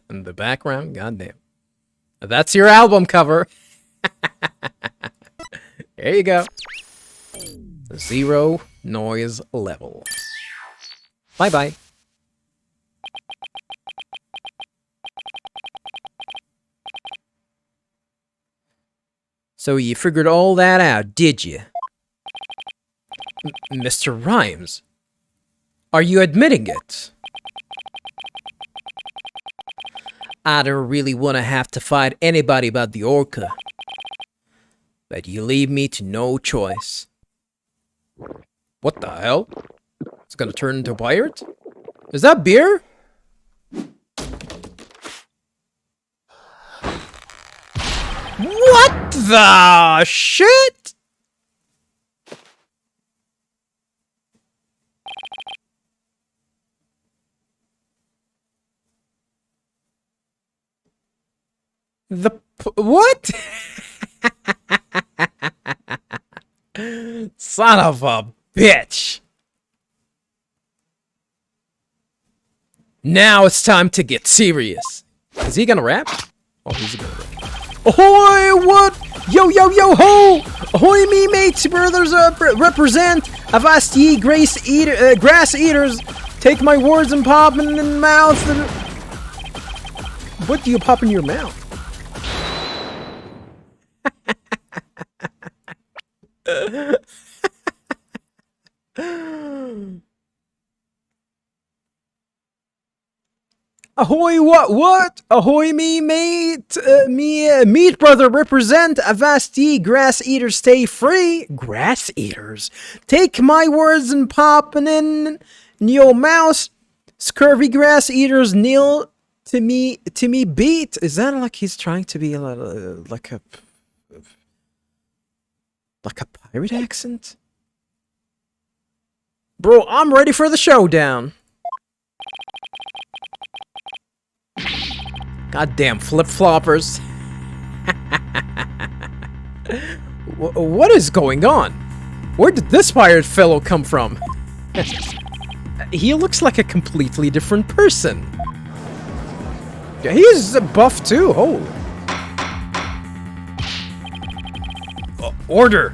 In the background, goddamn. That's your album cover. There you go. 0 noise level. Bye-bye. So you figured all that out, did you? Mr. Rhymes, are you admitting it? I don't really want to have to fight anybody about the orca. But you leave me to no choice. What the hell? It's gonna turn into a pirate? Is that beer? What the shit? What? Son of a bitch. Now it's time to get serious. Is he gonna rap? Oh, he's gonna rap. Ahoy, what? Yo, yo, yo, ho! Ahoy, me mates, brothers, represent. Avast ye, grass eaters. Take my words and pop in the mouth. What do you pop in your mouth? Ahoy, what? Ahoy, me mate, meat brother represent. Avast ye, grass eaters, stay free. Grass eaters? Take my words and pop in your mouth. Scurvy grass eaters kneel to me beat. Is that like he's trying to be like a pirate accent? Bro, I'm ready for the showdown. Goddamn flip-floppers. What is going on? Where did this pirate fellow come from? He looks like a completely different person. Yeah, he's buff too. Oh. Order.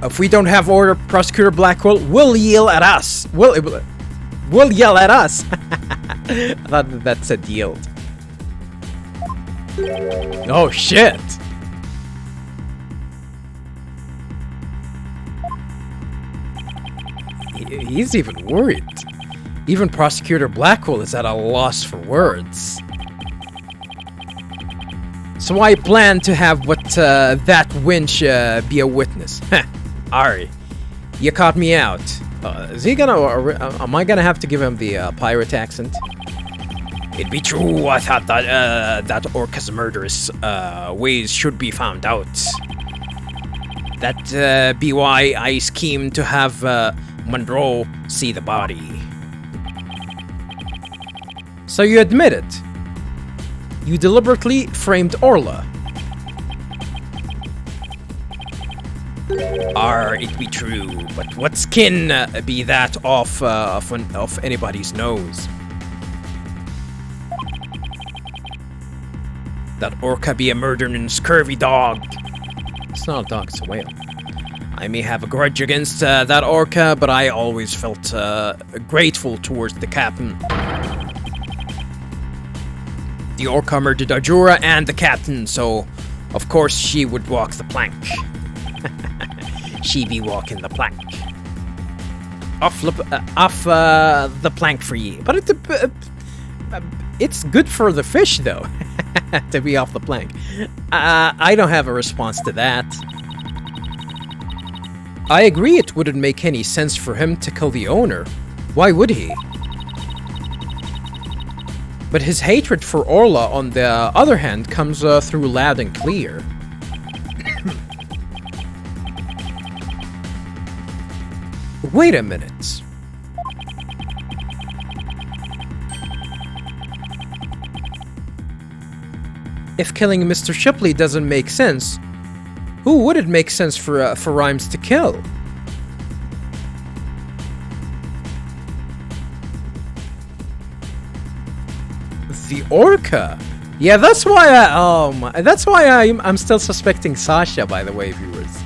If we don't have order, Prosecutor Blackwell will yell at us. Will yell at us. I thought that said yield. Oh shit. He's even worried. Even Prosecutor Blackwell is at a loss for words. So I plan to have that winch be a witness. Ari, you caught me out. Is he gonna? Am I gonna have to give him the pirate accent? It be true. I thought that Orca's murderous ways should be found out. That be why I schemed to have Monroe see the body. So you admit it? You deliberately framed Orla. It be true, but what skin be that off anybody's nose? That orca be a murdering scurvy dog. It's not a dog, it's a whale. I may have a grudge against that orca, but I always felt grateful towards the captain. The orca murdered Ajura and the captain, so of course she would walk the plank. She be walking the plank. Off the plank for ye. But it's good for the fish, though, to be off the plank. I don't have a response to that. I agree it wouldn't make any sense for him to kill the owner. Why would he? But his hatred for Orla, on the other hand, comes through loud and clear. Wait a minute. If killing Mr. Shipley doesn't make sense, who would it make sense for Rhymes to kill? The orca? Yeah, that's why I'm still suspecting Sasha, by the way, viewers.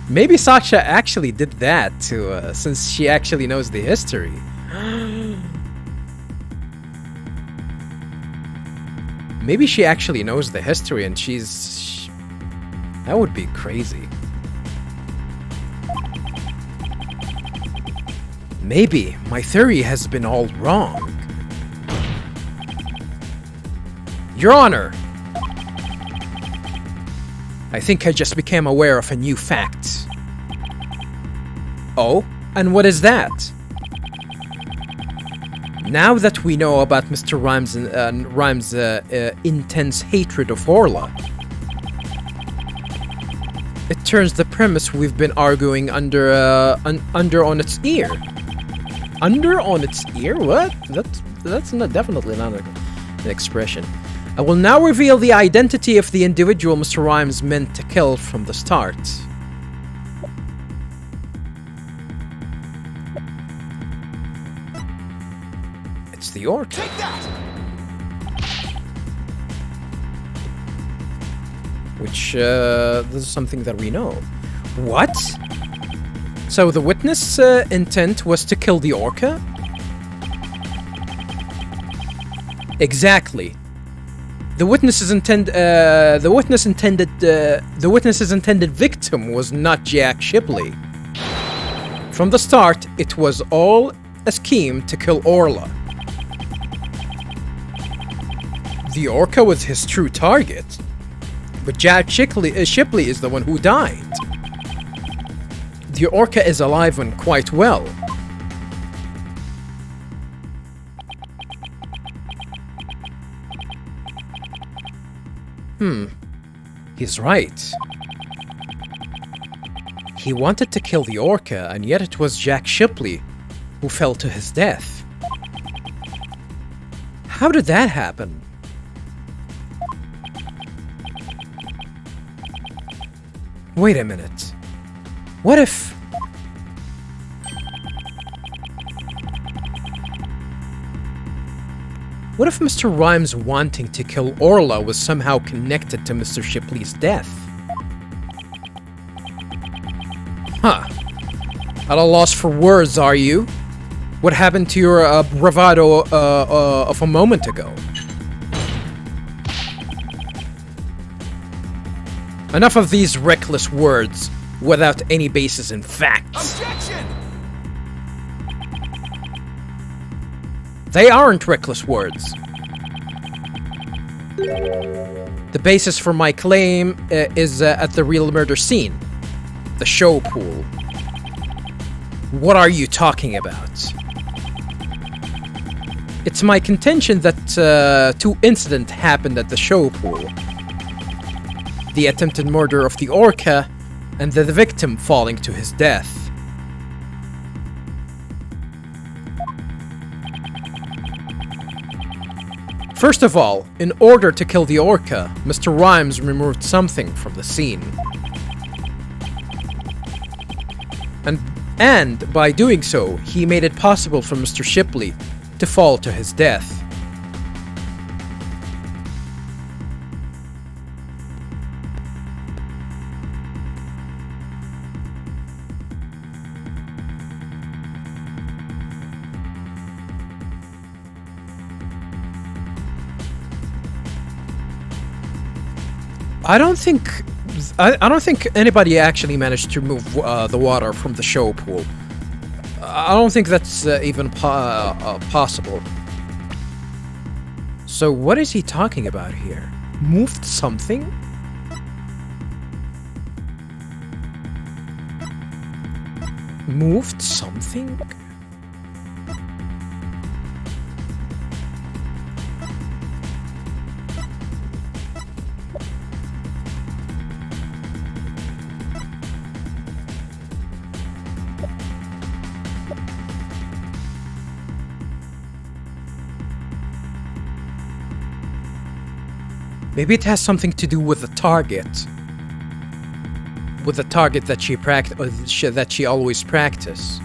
Maybe Sasha actually did that to, since she actually knows the history. Maybe she actually knows the history and that would be crazy. Maybe my theory has been all wrong. Your Honor, I think I just became aware of a new fact. Oh? And what is that? Now that we know about Mr. Rhymes' intense hatred of Orla, it turns the premise we've been arguing under on its ear. Under on its ear? What? That's definitely not an expression. I will now reveal the identity of the individual Mr. Rhymes meant to kill from the start. It's the orc. Take that! Which, this is something that we know. What? So the witness' intent was to kill the orca? Exactly. The witness's intended victim was not Jack Shipley. From the start, it was all a scheme to kill Orla. The orca was his true target, but Jack Shipley is the one who died. The orca is alive and quite well. He's right. He wanted to kill the orca, and yet it was Jack Shipley who fell to his death. How did that happen? Wait a minute. What if... What if Mr. Rhymes wanting to kill Orla was somehow connected to Mr. Shipley's death? Huh. At a loss for words, are you? What happened to your bravado of a moment ago? Enough of these reckless words without any basis in facts. Objection! They aren't reckless words. The basis for my claim is at the real murder scene. The show pool. What are you talking about? It's my contention that two incidents happened at the show pool. The attempted murder of the orca and the victim falling to his death. First of all, in order to kill the orca, Mr. Rhymes removed something from the scene. And by doing so, he made it possible for Mr. Shipley to fall to his death. I don't think anybody actually managed to remove the water from the show pool. I don't think that's even possible. So what is he talking about here? Moved something? Moved something? Maybe it has something to do with the target. With the target that she always practices.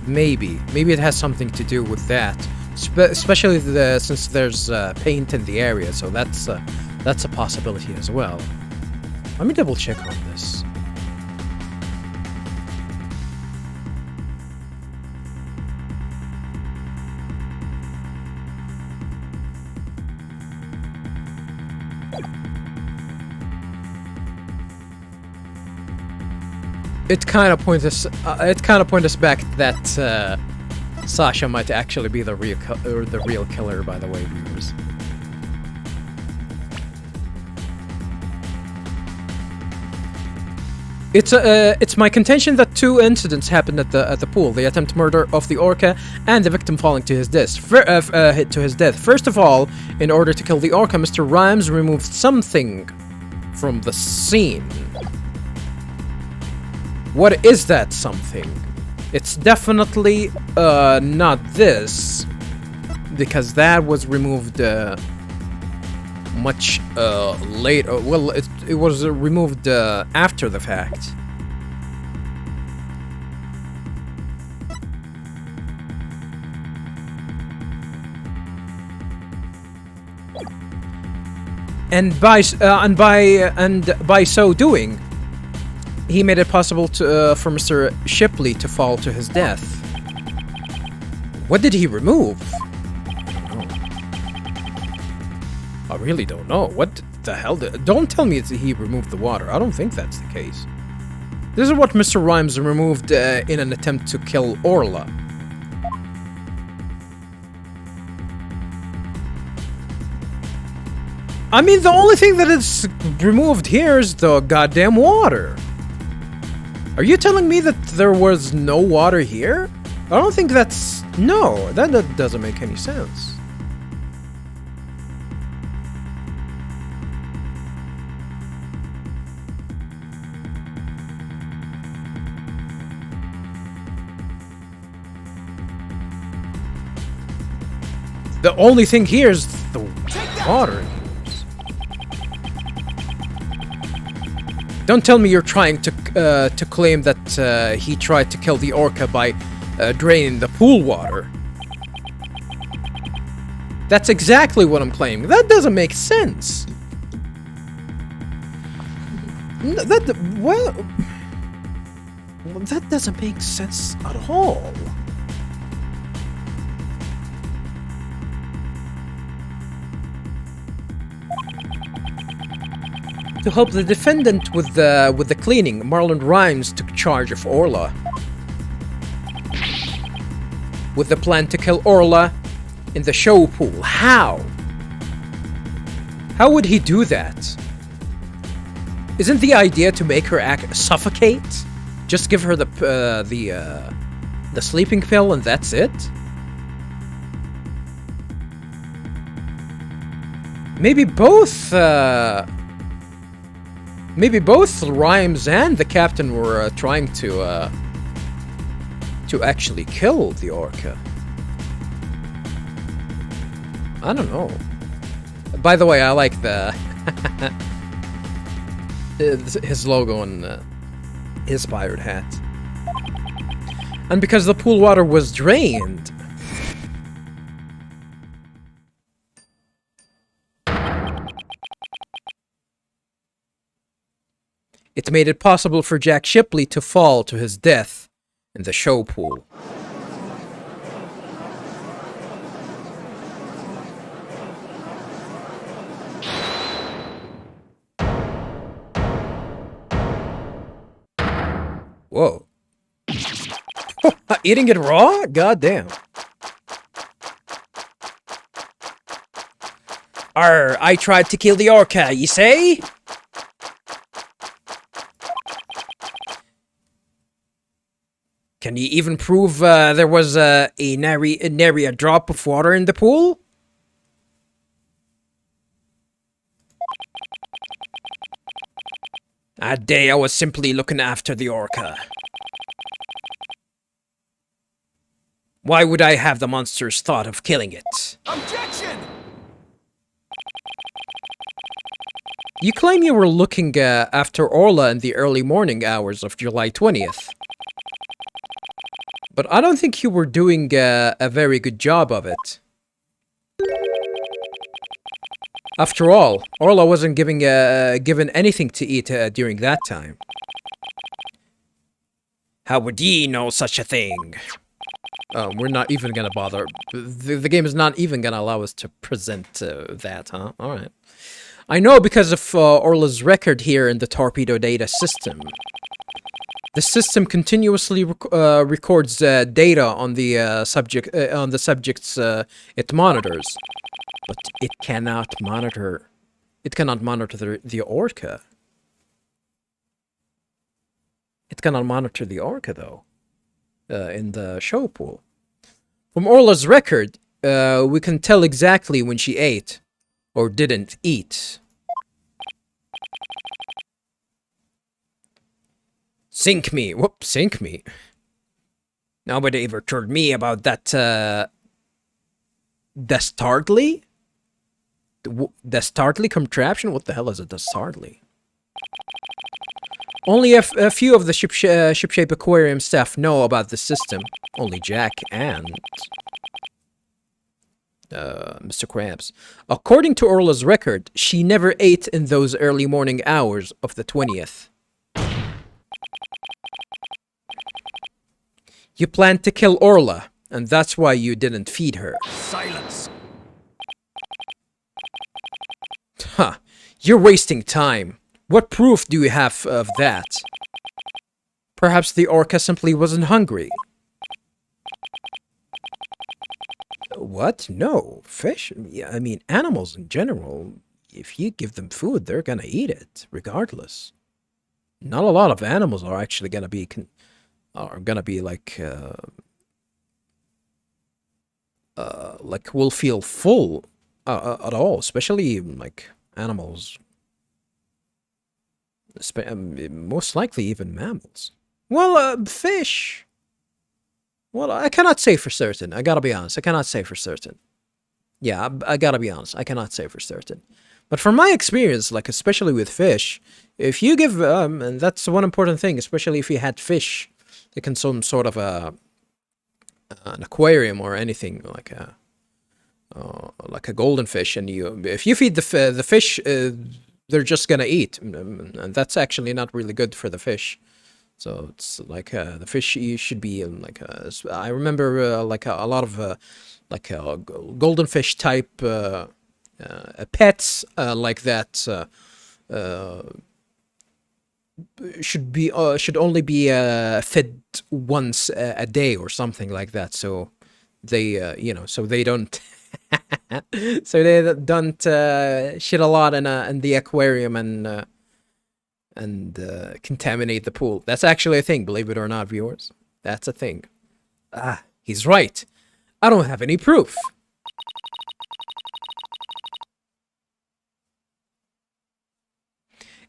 Maybe it has something to do with that. Especially since there's paint in the area, so that's a possibility as well. Let me double check on this. It kind of points us. Back that Sasha might actually be the real killer. By the way, viewers. It's my contention that two incidents happened at the pool: the attempted murder of the orca and the victim falling to his death. First of all, in order to kill the orca, Mr. Rhymes removed something from the scene. What is that something? It's definitely not this, because that was removed much later. Well, it was removed after the fact. And by so doing, he made it possible for Mr. Shipley to fall to his death. What did he remove? I really don't know. What the hell don't tell me he removed the water. I don't think that's the case. This is what Mr. Rhymes removed in an attempt to kill Orla. I mean, the only thing that is removed here is the goddamn water. Are you telling me that there was no water here? I don't think that's... No, that doesn't make any sense. The only thing here is the water. Don't tell me you're trying to claim that he tried to kill the orca by draining the pool water. That's exactly what I'm claiming. That doesn't make sense. That doesn't make sense at all. To help the defendant with the cleaning, Marlon Rhymes took charge of Orla, with the plan to kill Orla in the show pool. How? How would he do that? Isn't the idea to make her suffocate? Just give her the sleeping pill and that's it? Maybe both Rhymes and the captain were trying to actually kill the orca. I don't know. By the way, I like his logo on his pirate hat. And because the pool water was drained, it made it possible for Jack Shipley to fall to his death in the show pool. Whoa. Eating it raw? God damn. Arr, I tried to kill the orca, you say? Can you even prove there was nary a drop of water in the pool? That day I was simply looking after the orca. Why would I have the monster's thought of killing it? Objection! You claim you were looking after Orla in the early morning hours of July 20th. But I don't think you were doing a very good job of it. After all, Orla wasn't given anything to eat during that time. How would ye know such a thing? We're not even gonna bother. The game is not even gonna allow us to present that, huh? Alright. I know because of Orla's record here in the torpedo data system. The system continuously records data on the subjects it monitors, but it cannot monitor. It cannot monitor the orca. It cannot monitor the orca though. In the show pool. From Orla's record, we can tell exactly when she ate or didn't eat. Sink me. Whoop, sink me. Nobody ever told me about that, Dastardly? Dastardly contraption? What the hell is a Dastardly? Only a few of the Shipshape Aquarium staff know about the system. Only Jack and Mr. Krabs. According to Orla's record, she never ate in those early morning hours of the 20th. You planned to kill Orla, and that's why you didn't feed her. Silence! Huh. You're wasting time. What proof do you have of that? Perhaps the orca simply wasn't hungry. What? No. Fish? Yeah, I mean, animals in general, if you give them food, they're gonna eat it, regardless. Not a lot of animals are actually gonna be like will feel full at all, especially like animals. Most likely even mammals. Well, fish. Well, I cannot say for certain. I gotta be honest. I cannot say for certain. Yeah, I gotta be honest. I cannot say for certain. But from my experience, like especially with fish, if you give and that's one important thing, especially if you had fish, like in some sort of an aquarium or anything like a golden fish, and if you feed the fish, they're just gonna eat, and that's actually not really good for the fish. So it's like the fish should be like I remember like a lot of like golden fish type pets like that should only be fed once a day or something like that. So they so they don't. So they don't shit a lot in the aquarium and contaminate the pool. That's actually a thing, believe it or not, viewers. That's a thing. Ah, he's right. I don't have any proof.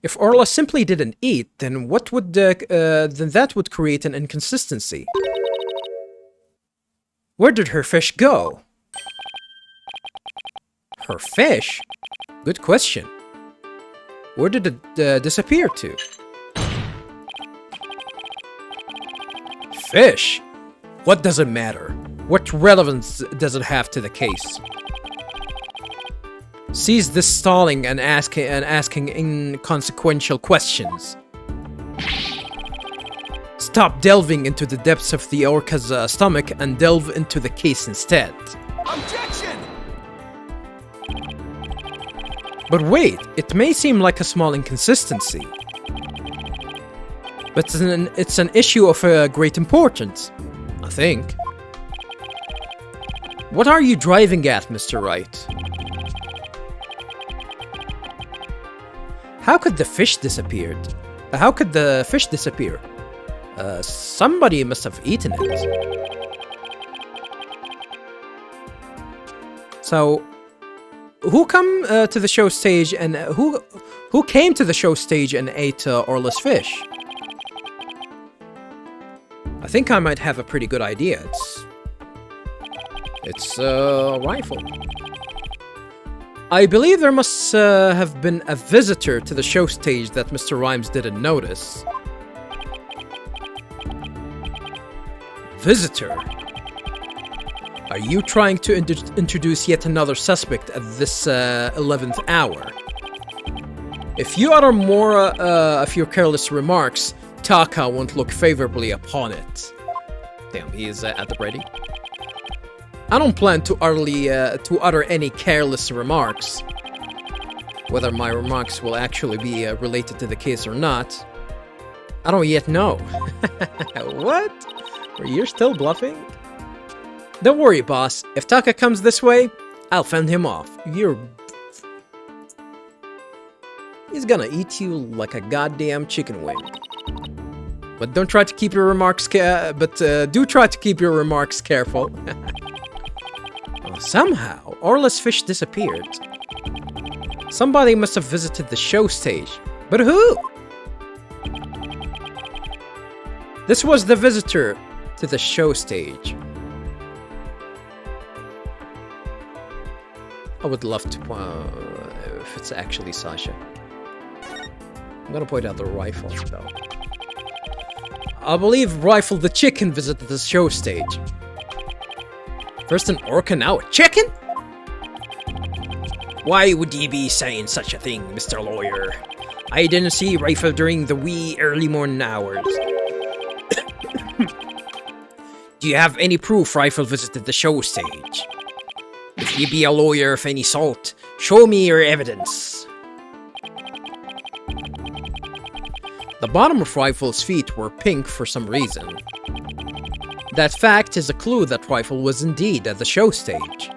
If Orla simply didn't eat, then what would then that would create an inconsistency. Where did her fish go? Her fish? Good question. Where did it disappear to? Fish? What does it matter? What relevance does it have to the case? Cease this stalling and asking inconsequential questions. Stop delving into the depths of the orca's stomach and delve into the case instead. Objection! But wait, it may seem like a small inconsistency. But it's an issue of great importance, I think. What are you driving at, Mr. Wright? How could the fish disappear? How could the fish disappear? Somebody must have eaten it. So, who come to the show stage and who came to the show stage and ate Orla's fish? I think I might have a pretty good idea. It's a rifle. I believe there must have been a visitor to the show stage that Mr. Rhymes didn't notice. Visitor? Are you trying to introduce yet another suspect at this 11th hour? If you utter more of your careless remarks, Taka won't look favorably upon it. Damn, he is at the ready. I don't plan to utter any careless remarks. Whether my remarks will actually be related to the case or not, I don't yet know. What? You're still bluffing? Don't worry, boss. If Taka comes this way, I'll fend him off. He's gonna eat you like a goddamn chicken wing. But don't try to keep your remarks do try to keep your remarks careful. Somehow, Orla's fish disappeared. Somebody must have visited the show stage. But who? This was the visitor to the show stage. I would love to, if it's actually Sasha. I'm gonna point out the rifle, though. I believe Rifle the Chicken visited the show stage. First an orca, now a chicken? Why would ye be saying such a thing, Mr. Lawyer? I didn't see Rifle during the wee early morning hours. Do you have any proof Rifle visited the show stage? If ye be a lawyer of any sort, show me your evidence. The bottom of Rifle's feet were pink for some reason. That fact is a clue that Rifle was indeed at the show stage.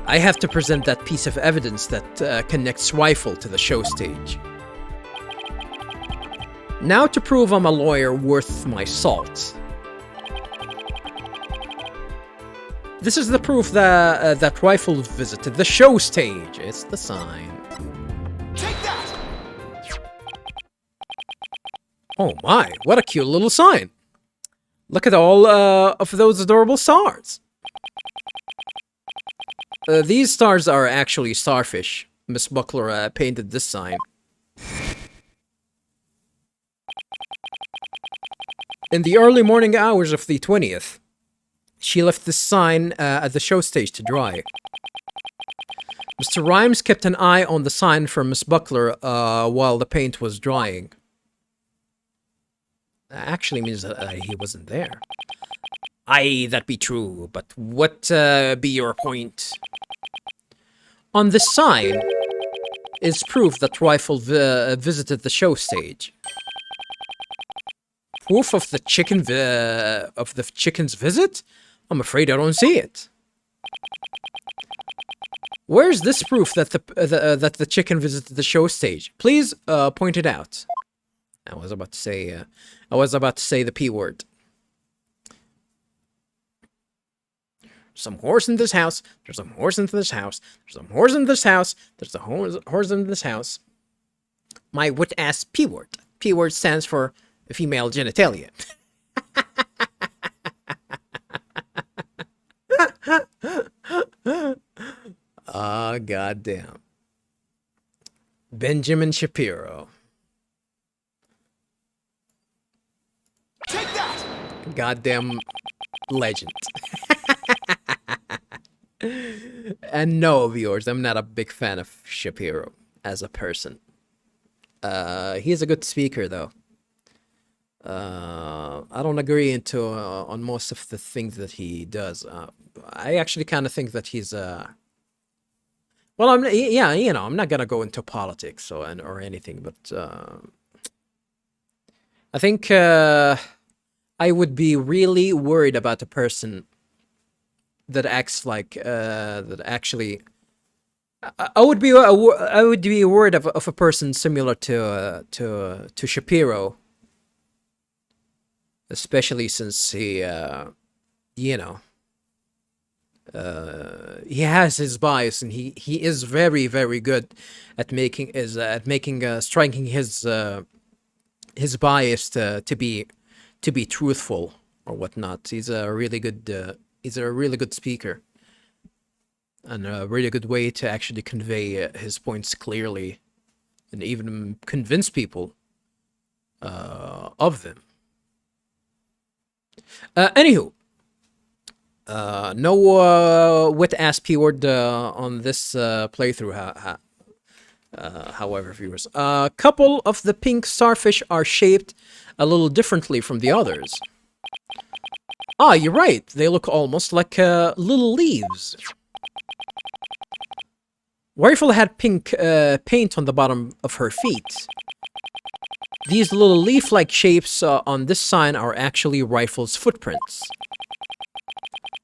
I have to present that piece of evidence that connects Rifle to the show stage. Now to prove I'm a lawyer worth my salt. This is the proof that Rifle visited the show stage. It's the sign. Take that! Oh my, what a cute little sign. Look at all of those adorable stars. These stars are actually starfish. Miss Buckler painted this sign. In the early morning hours of the 20th, she left this sign at the show stage to dry. Mr. Rhymes kept an eye on the sign for Miss Buckler while the paint was drying. That actually means that he wasn't there. Aye, that be true, but what be your point? On this sign is proof that Rifle visited the show stage. Proof of the chicken's visit? I'm afraid I don't see it. Where's this proof that the chicken visited the show stage? Please point it out. I was about to say the P word. Some horse in this house. There's some horse in this house. There's some horse in this house. There's a horse in this house. My wit-ass P word. P word stands for female genitalia. Ah, goddamn. Benjamin Shapiro. Take that! Goddamn legend. And no, viewers, I'm not a big fan of Shapiro as a person. He's a good speaker, though. I don't agree on most of the things that he does. I actually kind of think that he's well, I'm not gonna go into politics or anything, but I think I would be really worried about a person that acts like that actually. I would be worried of a person similar to Shapiro, especially since he he has his bias, and he is very, very good at striking his bias to be truthful or whatnot. He's a really good speaker, and a really good way to actually convey his points clearly, and even convince people of them. Anywho, No wet-ass P-word on this playthrough, however, viewers. A couple of the pink starfish are shaped a little differently from the others. Ah, you're right. They look almost like little leaves. Rifle had pink paint on the bottom of her feet. These little leaf-like shapes on this sign are actually Rifle's footprints.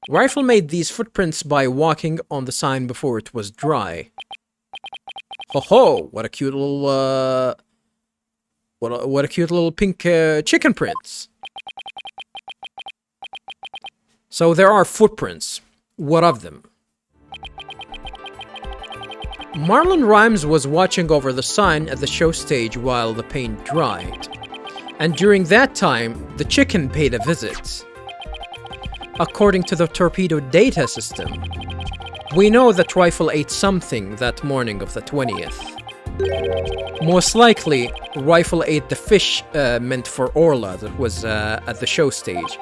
Rifle made these footprints by walking on the sign before it was dry. Ho ho! What a cute little what a cute little pink chicken prints. So there are footprints. What of them? Marlon Rhymes was watching over the sign at the show stage while the paint dried. And during that time, the chicken paid a visit. According to the torpedo data system, we know that Rifle ate something that morning of the 20th. Most likely, Rifle ate the fish meant for Orla that was at the show stage.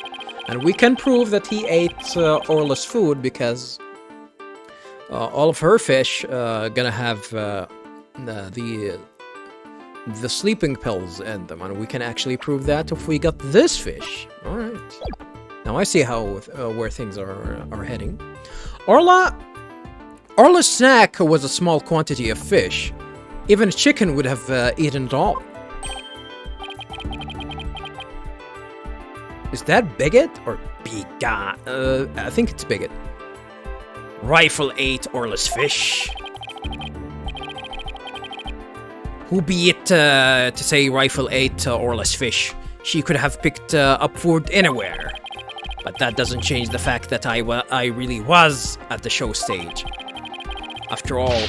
And we can prove that he ate Orla's food because all of her fish gonna have the sleeping pills in them, and we can actually prove that if we got this fish. All right. Now I see how where things are heading. Orla's snack was a small quantity of fish. Even a chicken would have eaten it all. Is that Bigot or Bigot? I think it's Bigot. Rifle ate Orla's fish. Who be it to say Rifle ate Orla's fish? She could have picked up food anywhere. But that doesn't change the fact that I really was at the show stage. After all,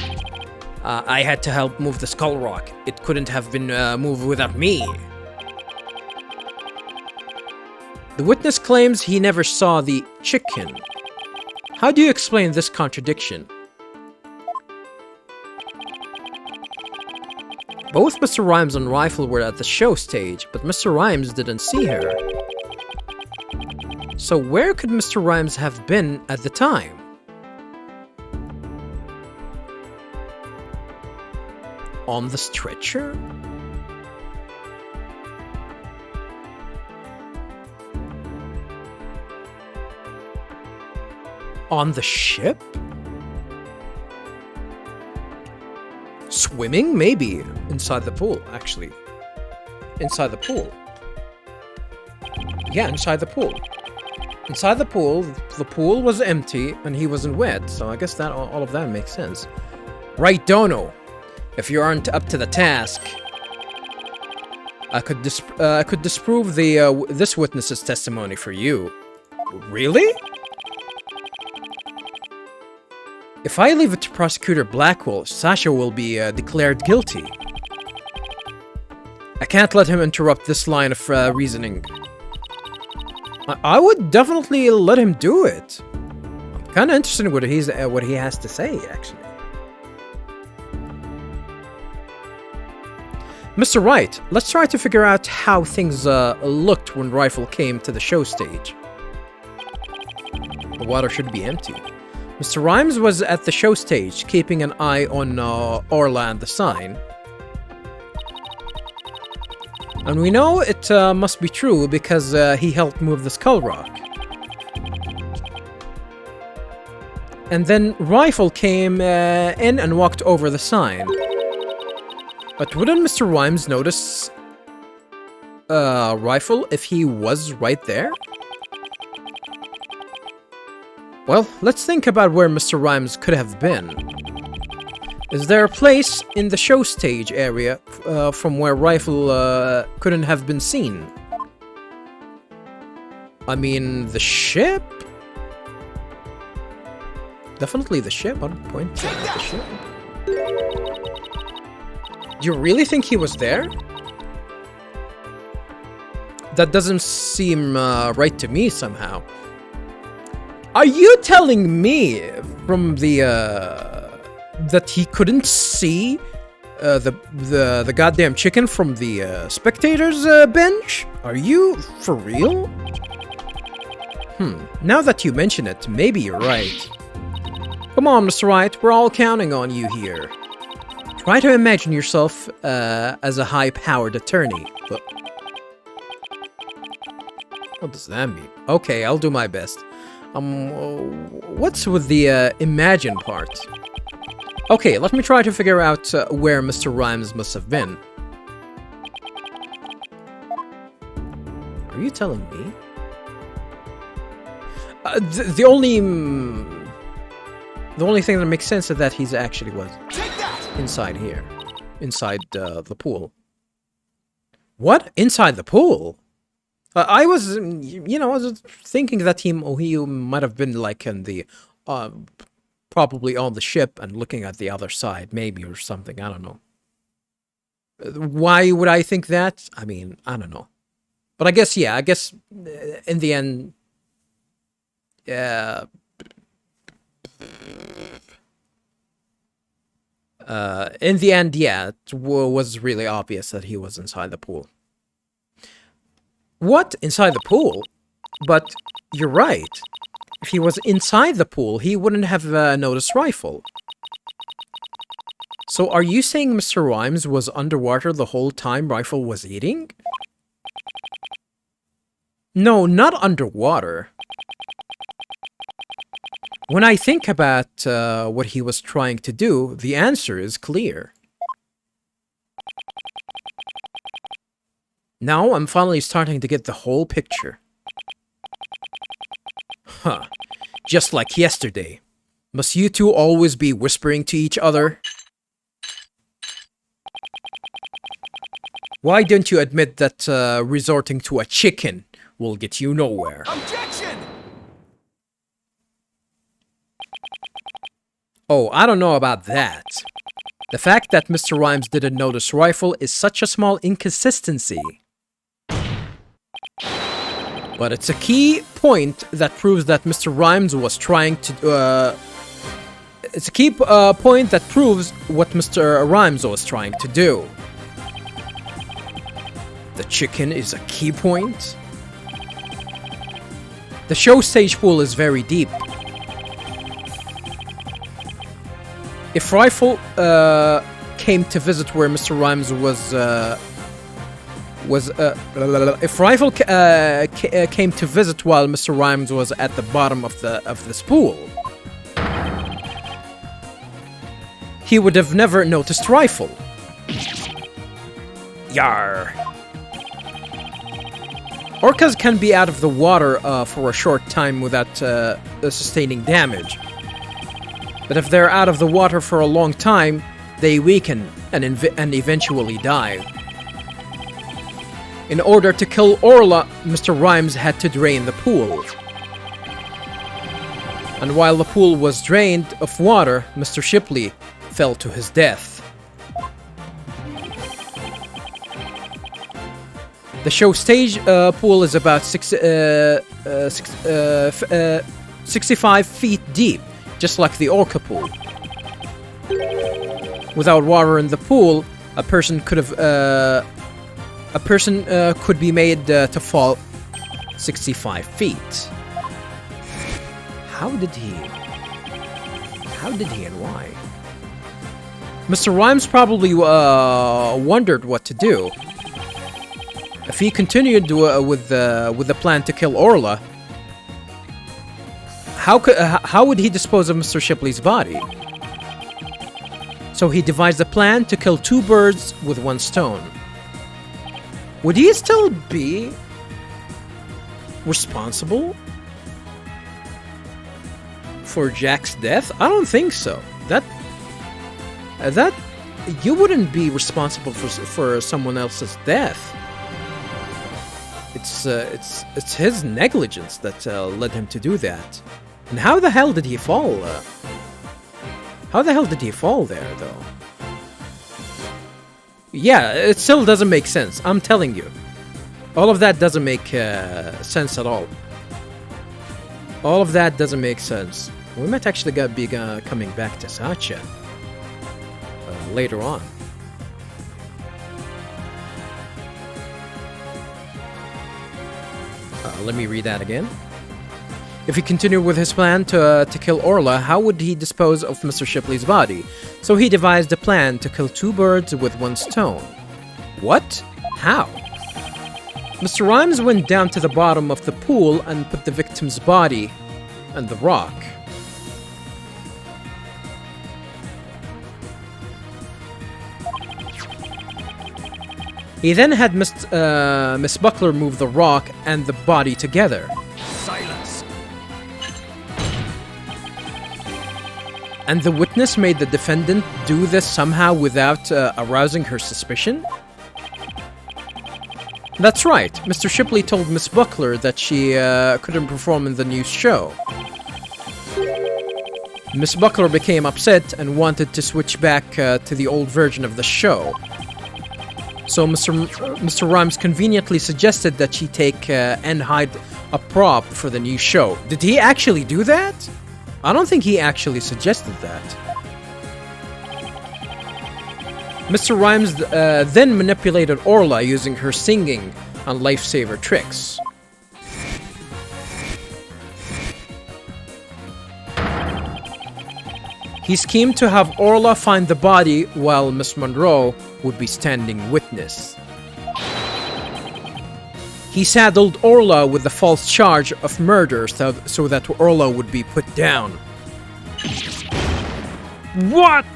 I had to help move the skull rock. It couldn't have been moved without me. The witness claims he never saw the chicken. How do you explain this contradiction? Both Mr. Rhymes and Rifle were at the show stage, but Mr. Rhymes didn't see her. So where could Mr. Rhymes have been at the time? On the stretcher? On the ship? Swimming? Maybe. Inside the pool, actually. Inside the pool. Yeah, inside the pool. Inside the pool was empty and he wasn't wet, so I guess that all of that makes sense. Right, Dono. If you aren't up to the task, I could disprove this witness's testimony for you. Really? If I leave it to Prosecutor Blackwell, Sasha will be declared guilty. I can't let him interrupt this line of reasoning. I would definitely let him do it. I'm kind of interested in what he has to say, actually. Mr. Wright, let's try to figure out how things looked when Rifle came to the show stage. The water should be empty. Mr. Rhymes was at the show stage, keeping an eye on Orla and the sign. And we know it must be true because he helped move the skull rock. And then Rifle came in and walked over the sign. But wouldn't Mr. Rhymes notice Rifle if he was right there? Well, let's think about where Mr. Rhymes could have been. Is there a place in the show stage area from where Rifle couldn't have been seen? I mean, the ship? Definitely the ship. I'd point to the ship. Do you really think he was there? That doesn't seem right to me somehow. Are you telling me from the that he couldn't see the goddamn chicken from the spectators bench? Are you for real? Now that you mention it, maybe you're right. Come on, Mr. Wright, we're all counting on you here. Try to imagine yourself as a high-powered attorney. What does that mean? Okay, I'll do my best. What's with the imagine part? Okay, let me try to figure out where Mr. Rhymes must have been. Are you telling me? The only thing that makes sense is that he's actually was inside here, inside the pool. What? Inside the pool? I was, you know, I was thinking that he might have been like in the, probably on the ship and looking at the other side, maybe, or something. I don't know. Why would I think that? I mean, I don't know. But I guess, yeah, in the end, in the end, yeah, it was really obvious that he was inside the pool. What? Inside the pool? But you're right. If he was inside the pool, he wouldn't have noticed Rifle. So are you saying Mr. Rhymes was underwater the whole time Rifle was eating? No, not underwater. When I think about what he was trying to do, the answer is clear. Now I'm finally starting to get the whole picture. Huh. Just like yesterday. Must you two always be whispering to each other? Why don't you admit that resorting to a chicken will get you nowhere? Objection! Oh, I don't know about that. The fact that Mr. Rhymes didn't notice Rifle is such a small inconsistency. But it's a key point that proves that Mr. Rhymes was trying to, it's a key point that proves what Mr. Rhymes was trying to do. The chicken is a key point. The show stage pool is very deep. If Rifle came to visit where Mr. Rhymes if Rifle came to visit while Mr. Rhymes was at the bottom of this pool, he would have never noticed Rifle. Yar. Orcas can be out of the water for a short time without sustaining damage. But if they're out of the water for a long time, they weaken and eventually die. In order to kill Orla, Mr. Rhymes had to drain the pool. And while the pool was drained of water, Mr. Shipley fell to his death. The show stage pool is about 65 feet deep, just like the Orca pool. Without water in the pool, a person could be made to fall 65 feet. How did he and why? Mr. Rhymes probably wondered what to do. If he continued with the plan to kill Orla, how would he dispose of Mr. Shipley's body? So he devised a plan to kill two birds with one stone. Would he still be responsible for Jack's death? I don't think so. That you wouldn't be responsible for someone else's death. It's his negligence that led him to do that. And how the hell did he fall? How the hell did he fall there, though? Yeah, it still doesn't make sense. I'm telling you. All of that doesn't make sense at all. All of that doesn't make sense. We might actually be coming back to Sacha later on. Let me read that again. If he continued with his plan to kill Orla, how would he dispose of Mr. Shipley's body? So he devised a plan to kill two birds with one stone. What? How? Mr. Rhymes went down to the bottom of the pool and put the victim's body on the rock. He then had Miss Buckler move the rock and the body together. Silence. And the witness made the defendant do this somehow without arousing her suspicion? That's right. Mr. Shipley told Miss Buckler that she couldn't perform in the new show. Miss Buckler became upset and wanted to switch back to the old version of the show. So Mr. Rhymes conveniently suggested that she take and hide a prop for the new show. Did he actually do that? I don't think he actually suggested that. Mr. Rhymes then manipulated Orla using her singing and lifesaver tricks. He schemed to have Orla find the body while Miss Monroe would be standing witness. He saddled Orla with the false charge of murder so that Orla would be put down. What?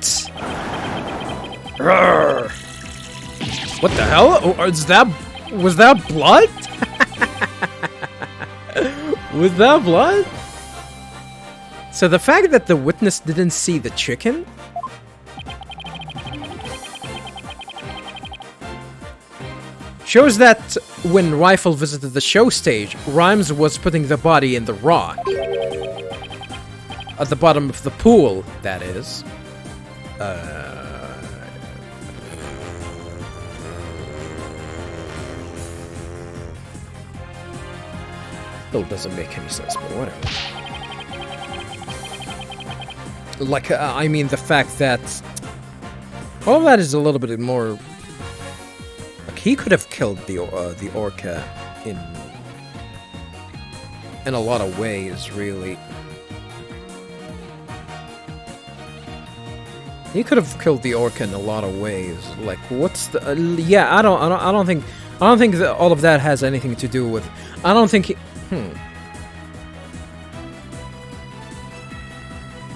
Rrr. What the hell? Was that blood? Was that blood? So the fact that the witness didn't see the chicken? Shows that when Rifle visited the show stage, Rhymes was putting the body in the rock. At the bottom of the pool, that is. Still doesn't make any sense, but whatever. Like, I mean, the fact that all that is a little bit more. Like, he could have killed the orca in a lot of ways, really. He could have killed the orca in a lot of ways. Like, what's the? Yeah, I don't think that all of that has anything to do with. I don't think.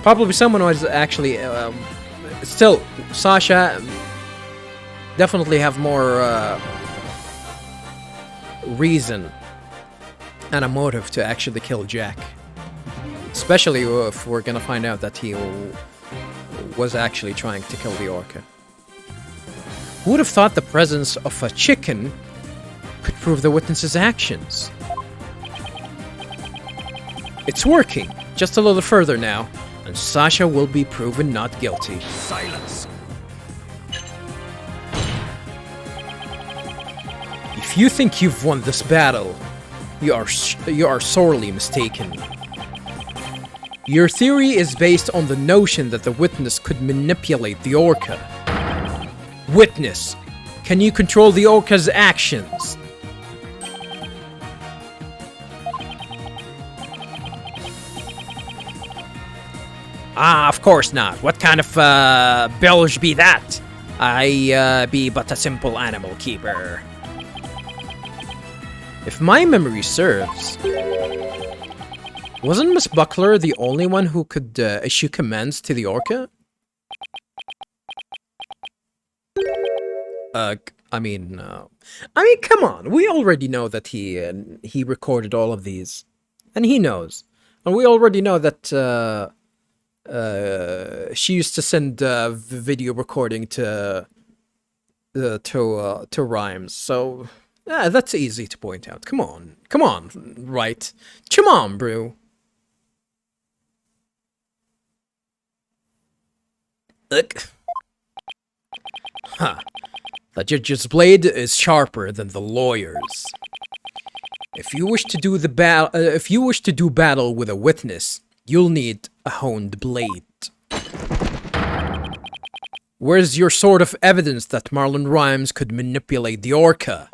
Probably someone was actually still Sasha definitely have more reason and a motive to actually kill Jack, especially if we're gonna find out that he was actually trying to kill the orca. Who would have thought the presence of a chicken could prove the witness's actions? It's working just a little further now, and Sasha will be proven not guilty. Silence. If you think you've won this battle, you are sorely mistaken. Your theory is based on the notion that the witness could manipulate the orca. Witness, can you control the orca's actions? Ah, of course not. What kind of bilge be that? I be but a simple animal keeper. If my memory serves, wasn't Miss Buckler the only one who could issue commands to the orca? I mean, come on. We already know that he recorded all of these, and he knows, and we already know that she used to send video recording to Rhymes. So that's easy to point out. Come on, Wright. Come on, bro. Look. Huh. The judge's blade is sharper than the lawyer's. If you wish to do battle with a witness, you'll need a honed blade. Where's your sort of evidence that Marlon Rhymes could manipulate the orca?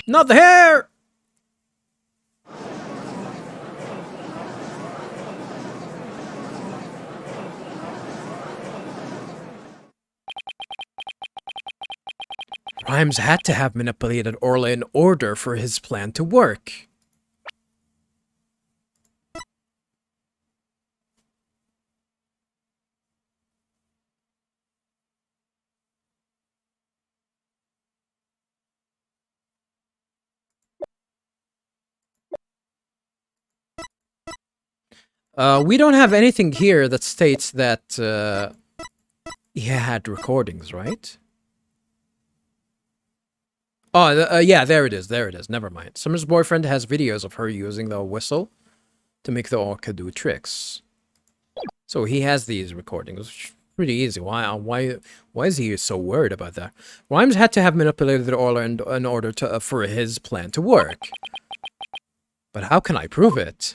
Not the hair! Grimes had to have manipulated Orla in order for his plan to work. We don't have anything here that states that he had recordings, right? Oh, yeah, there it is, there it is. Never mind. Summer's boyfriend has videos of her using the whistle to make the orca do tricks. So he has these recordings. It's pretty easy. Why is he so worried about that? Grimes had to have manipulated the Orla in order to for his plan to work. But how can I prove it?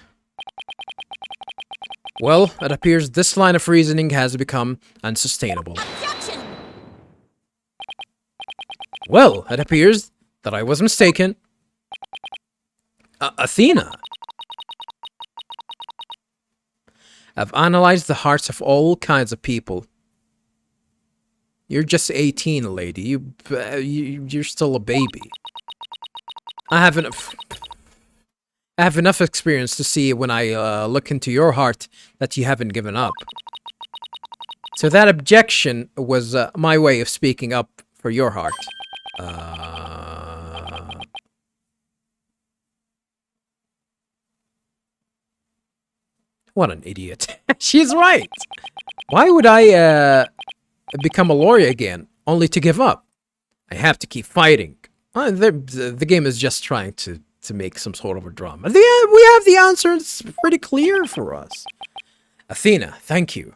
Well, it appears this line of reasoning has become unsustainable. Objection! Well, it appears that I was mistaken. Athena! I've analyzed the hearts of all kinds of people. You're just 18, lady. You're still a baby. I have enough experience to see when I look into your heart that you haven't given up. So that objection was my way of speaking up for your heart. What an idiot. She's right. Why would I become a lawyer again, only to give up? I have to keep fighting. The game is just trying to make some sort of a drama. We have the answer. It's pretty clear for us. Athena, thank you.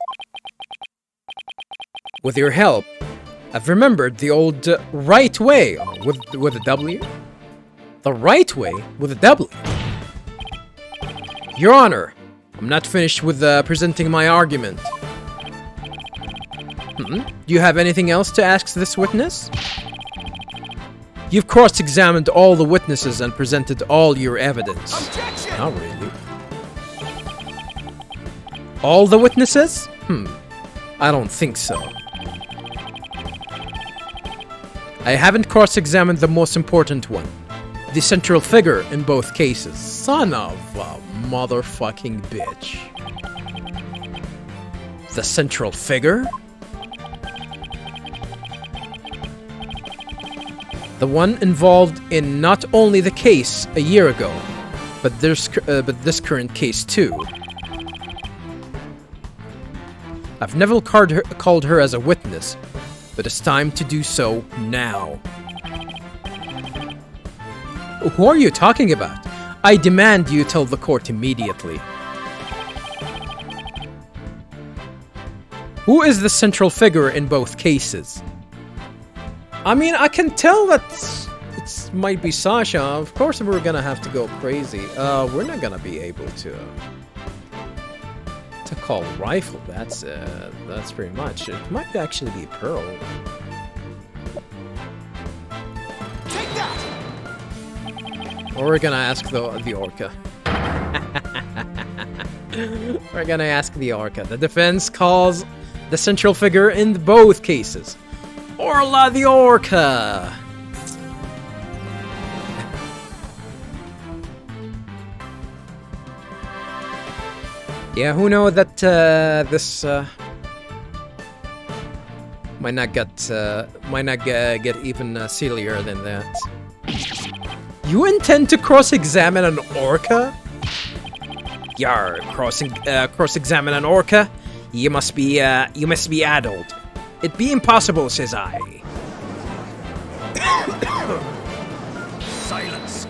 With your help, I've remembered the old right way with a W. The right way with a W. Your Honor, I'm not finished with presenting my argument. Do you have anything else to ask this witness? You've cross-examined all the witnesses and presented all your evidence. Objection! Not really. All the witnesses? I don't think so. I haven't cross-examined the most important one. The central figure in both cases. Son of a motherfucking bitch. The central figure? The one involved in not only the case a year ago, but this current case too. I've never called her as a witness, but it's time to do so now. Who are you talking about? I demand you tell the court immediately. Who is the central figure in both cases? I mean, I can tell that it might be Sasha. Of course, we're gonna have to go crazy. We're not gonna be able to call rifle. That's pretty much. It might actually be Pearl. Take that! Or we're gonna ask the orca. We're gonna ask the orca. The defense calls the central figure in both cases. Orla the orca! Yeah, who knows that this might not get even sillier than that. You intend to cross-examine an orca? Yar, cross-examine an orca? You must be adult. It be impossible, says I. Silence.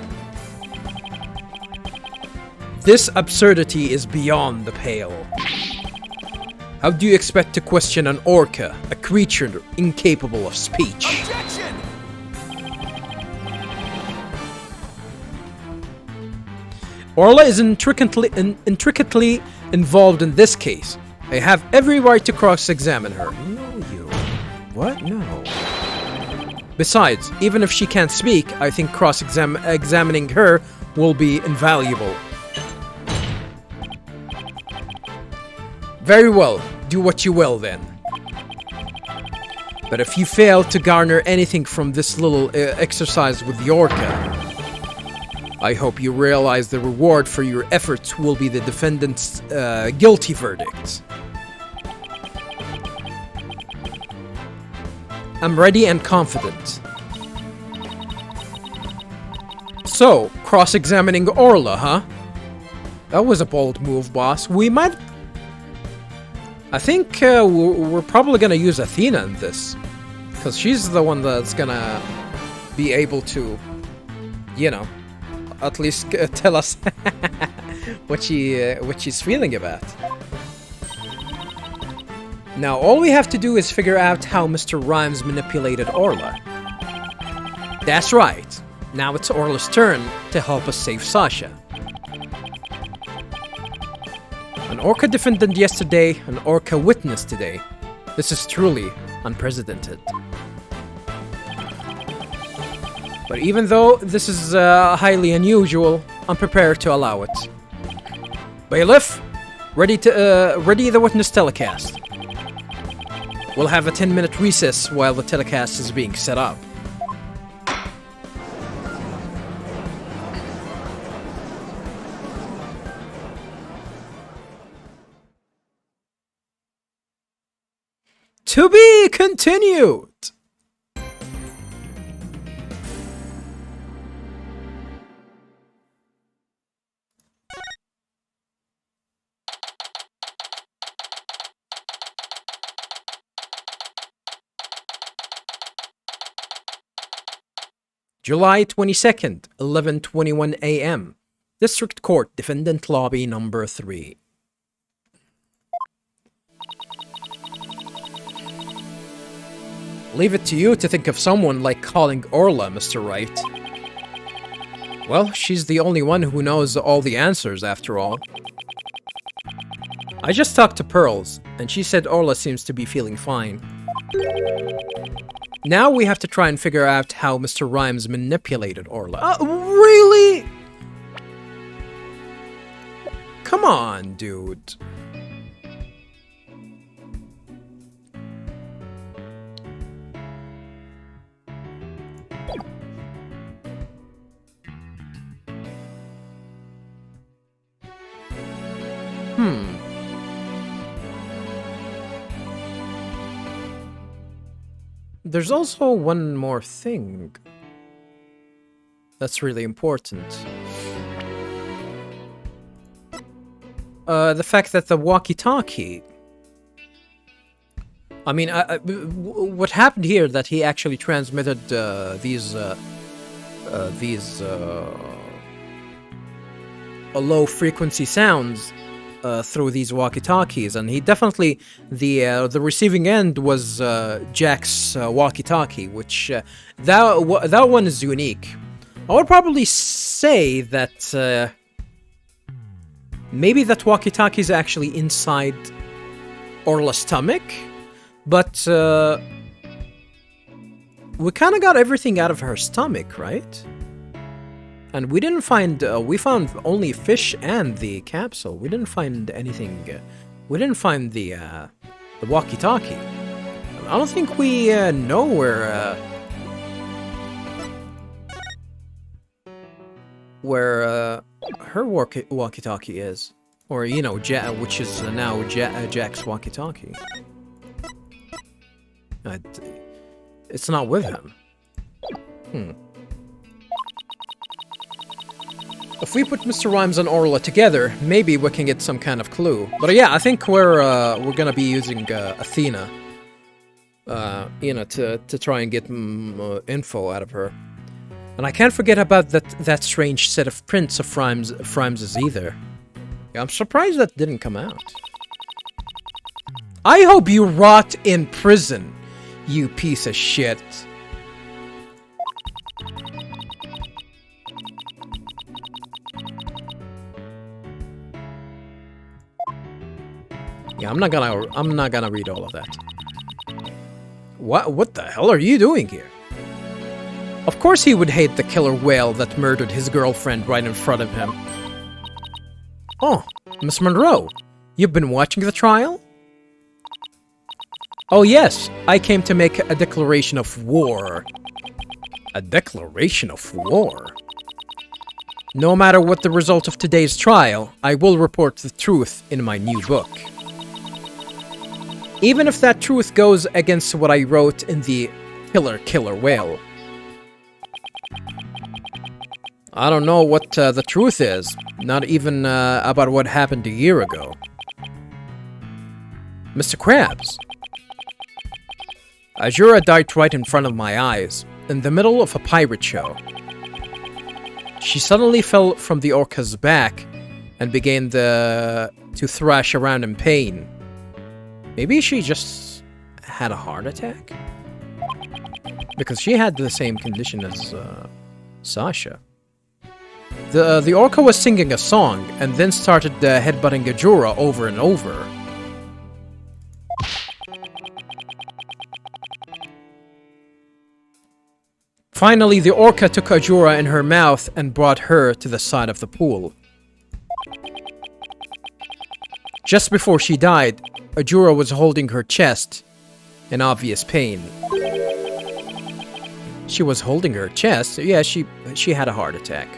This absurdity is beyond the pale. How do you expect to question an orca, a creature incapable of speech? Objection! Orla is intricately involved in this case. I have every right to cross-examine her. No, you. What? No. Besides, even if she can't speak, I think cross-examining her will be invaluable. Very well. Do what you will, then. But if you fail to garner anything from this little exercise with the orca, I hope you realize the reward for your efforts will be the defendant's guilty verdict. I'm ready and confident. So, cross-examining Orla, huh? That was a bold move, boss. We might... I think we're probably gonna use Athena in this. Because she's the one that's gonna be able to, you know, at least tell us what she's feeling about. Now, all we have to do is figure out how Mr. Rhymes manipulated Orla. That's right. Now it's Orla's turn to help us save Sasha. An orca defendant yesterday, an orca witness today. This is truly unprecedented. But even though this is highly unusual, I'm prepared to allow it. Bailiff, ready the witness telecast. We'll have a 10-minute recess while the telecast is being set up. To be continued! July 22nd, 11:21 a.m. District Court, Defendant Lobby Number 3. Leave it to you to think of someone like calling Orla, Mr. Wright. Well, she's the only one who knows all the answers, after all. I just talked to Pearls, and she said Orla seems to be feeling fine. Now we have to try and figure out how Mr. Rhymes manipulated Orla. Really? Come on, dude. There's also one more thing that's really important. The fact that the walkie-talkie... I mean, what happened here that he actually transmitted these low-frequency sounds through these walkie-talkies, and he definitely the receiving end was Jack's walkie-talkie, which that one is unique. I would probably say that maybe that walkie-talkie is actually inside Orla's stomach, but we kind of got everything out of her stomach, right? And we didn't find, we found only fish and the capsule. We didn't find anything, we didn't find the walkie-talkie. I don't think we know where her walkie-talkie is. Or, you know, which is now Jack's walkie-talkie. It's not with him. If we put Mr. Rhymes and Orla together, maybe we can get some kind of clue. But yeah, I think we're gonna be using Athena, you know, to try and get info out of her. And I can't forget about that strange set of prints of Rhymes's either. Yeah, I'm surprised that didn't come out. I hope you rot in prison, you piece of shit. Yeah, I'm not gonna read all of that. What the hell are you doing here? Of course he would hate the killer whale that murdered his girlfriend right in front of him. Oh, Miss Monroe, you've been watching the trial? Oh yes, I came to make a declaration of war. A declaration of war? No matter what the result of today's trial, I will report the truth in my new book. Even if that truth goes against what I wrote in the Killer Whale. I don't know what the truth is. Not even about what happened a year ago. Mr. Krabs. Azura died right in front of my eyes, in the middle of a pirate show. She suddenly fell from the orca's back and began to thrash around in pain. Maybe she just had a heart attack? Because she had the same condition as Sasha. The orca was singing a song and then started headbutting Azura over and over. Finally, the orca took Azura in her mouth and brought her to the side of the pool. Just before she died, Azura was holding her chest, in obvious pain. She was holding her chest? Yeah, she had a heart attack.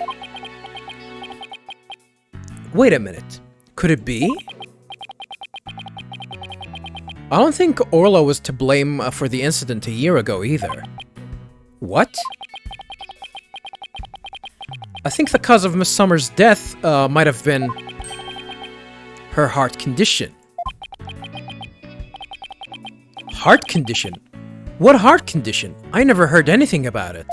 Wait a minute. Could it be? I don't think Orla was to blame for the incident a year ago either. What? I think the cause of Miss Summer's death might have been her heart condition. Heart condition? What heart condition? I never heard anything about it.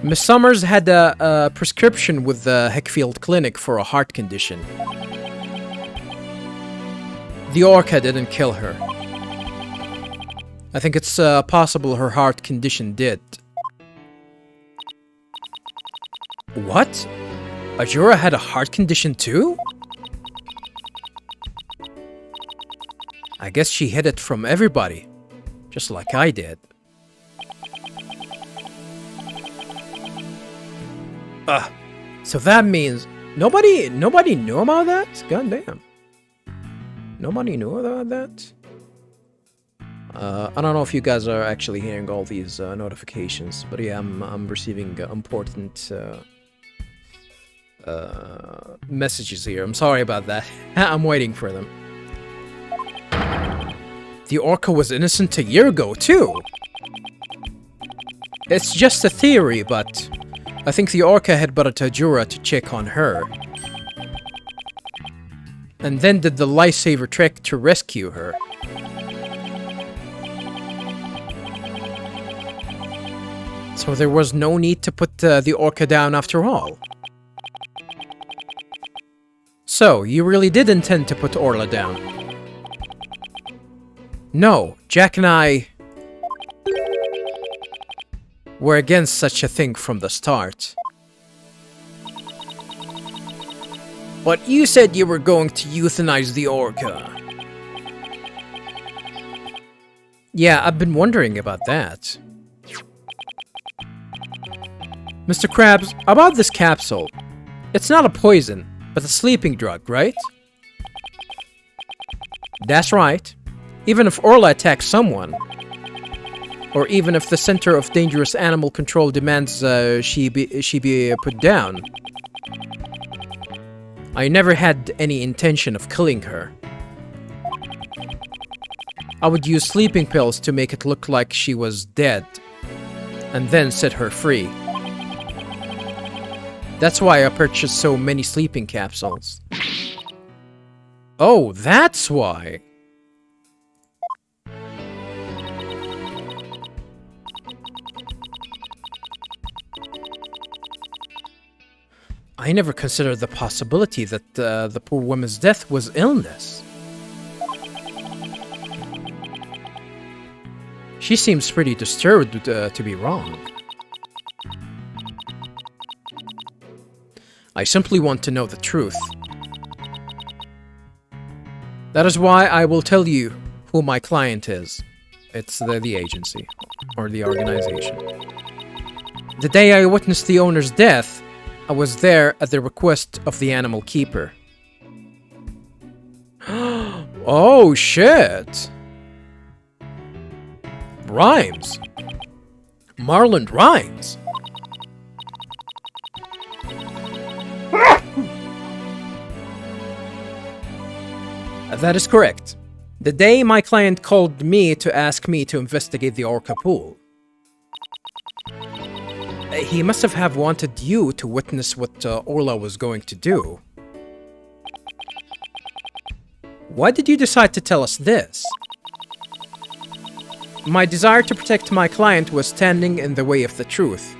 Miss Summers had a prescription with the Heckfield Clinic for a heart condition. The orca didn't kill her. I think it's possible her heart condition did. What? Azura had a heart condition too? I guess she hid it from everybody, just like I did. So that means nobody knew about that? God damn. Nobody knew about that? I don't know if you guys are actually hearing all these notifications, but yeah, I'm receiving important messages here. I'm sorry about that. I'm waiting for them. The orca was innocent a year ago, too! It's just a theory, but I think the orca headbutted Azura to check on her. And then did the lifesaver trick to rescue her. So there was no need to put the orca down after all. So, you really did intend to put Orla down? No, Jack and I were against such a thing from the start. But you said you were going to euthanize the orca. Yeah, I've been wondering about that. Mr. Krabs, about this capsule. It's not a poison, but a sleeping drug, right? That's right. Even if Orla attacks someone, or even if the Center of Dangerous Animal Control demands she be put down, I never had any intention of killing her. I would use sleeping pills to make it look like she was dead, and then set her free. That's why I purchased so many sleeping capsules. Oh, that's why! I never considered the possibility that the poor woman's death was illness. She seems pretty disturbed to be wrong. I simply want to know the truth. That is why I will tell you who my client is. It's the agency, or the organization. The day I witnessed the owner's death, I was there at the request of the animal keeper. Oh, shit. Rhymes. Marlon Rhymes. That is correct. The day my client called me to ask me to investigate the Orca pool. He must have wanted you to witness what Orla was going to do. Why did you decide to tell us this? My desire to protect my client was standing in the way of the truth.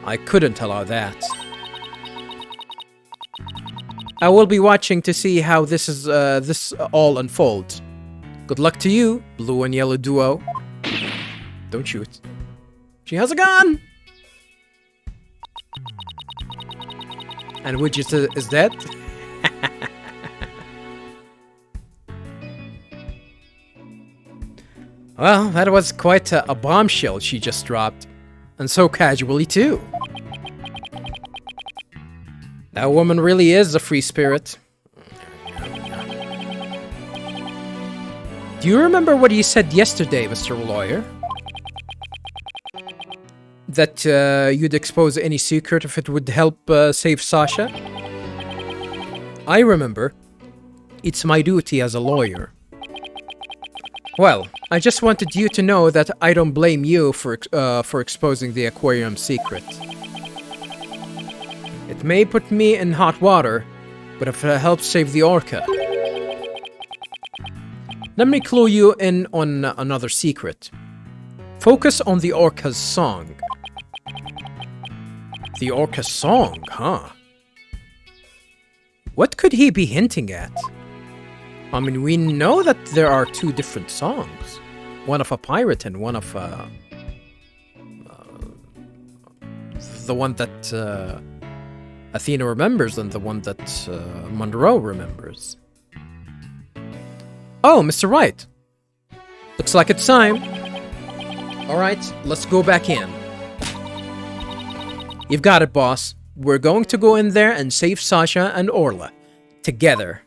I couldn't allow that. I will be watching to see how this all unfolds. Good luck to you, blue and yellow duo. Don't shoot. She has a gun! And Widget is dead? Well, that was quite a bombshell she just dropped. And so casually, too. That woman really is a free spirit. Do you remember what you said yesterday, Mr. Lawyer? That you'd expose any secret if it would help save Sasha? I remember. It's my duty as a lawyer. Well, I just wanted you to know that I don't blame you for exposing the aquarium secret. It may put me in hot water, but if it helps save the orca. Let me clue you in on another secret. Focus on the orca's song. The orca's song, huh? What could he be hinting at? I mean, we know that there are two different songs. One of a pirate and one of the one that Athena remembers and the one that Monroe remembers. Oh, Mr. Wright. Looks like it's time. Alright, let's go back in. You've got it, boss. We're going to go in there and save Sasha and Orla. Together.